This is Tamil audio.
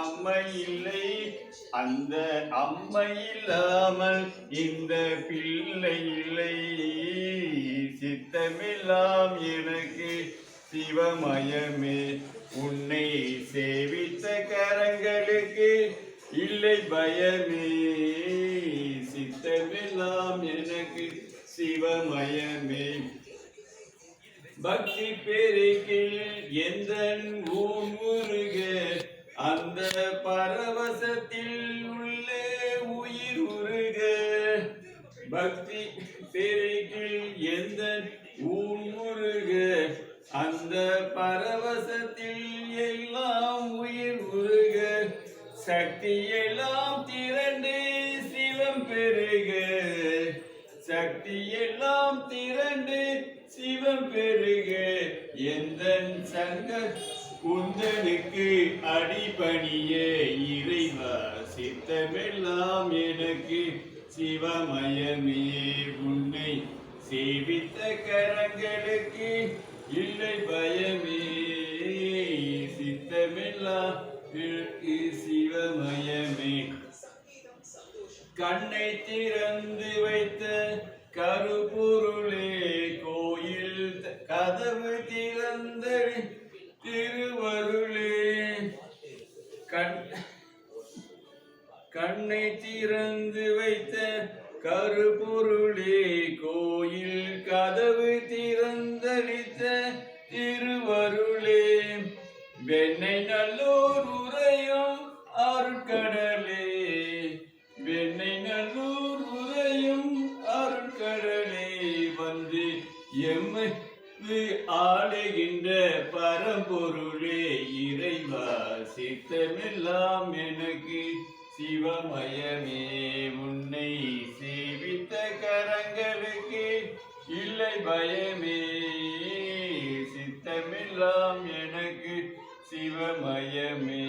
அம்மை இல்லை, அந்த அம்மை இல்லாமல் இந்த பிள்ளை இல்லை. சித்தமெல்லாம் எனக்கு சிவமயமே, உன்னை சேவித்த கரங்களுக்கு இல்லை பயமே. சித்தமெல்லாம் எனக்கு சிவமயமே. பக்தி பெருக்கில் எந்த ஊன் முருக, அந்த பரவசத்தில் உள்ளே உயிர் உருக. பக்தி பெருக்கில் எந்த ஊன் முருக, அந்த பரவசத்தில் எல்லாம் உயிர் உருக. சக்தி எல்லாம் திரண்டு சிவம் பெருக, சக்தி எல்லாம் திரண்டு சிவம் பெருக. எந்தன் சங்க குந்தனுக்கு அடிபணிய இறைவா, சித்தமெல்லாம் எனக்கு சிவமயமே. உன்னை சேவித்த கரங்களுக்கு இல்லை பயமே. சித்தமெல்லாம் எனக்கு சிவமயமே. கண்ணை திறந்து வைத்த கருப்பொருளே, கோயில் கதவு திறந்த திருவருளே. கண்ணை திறந்து வைத்த கருப்பொருளே, கோயில் கதவு திறந்தளித்த திருவருளே. வெண்ணை நல்லோர் உரையும் அருட்கடலே, வெண்ணை நல்லூர் உரையும் அருட்கடலே. வந்து எம்மை ஆளுகின்ற பரம்பொருளே இறைவா, சித்தமெல்லாம் எனக்கு சிவமயமே. உன்னை சேவித்த கரங்களுக்கு இல்லை பயமே. சித்தமெல்லாம் எனக்கு சிவமயமே.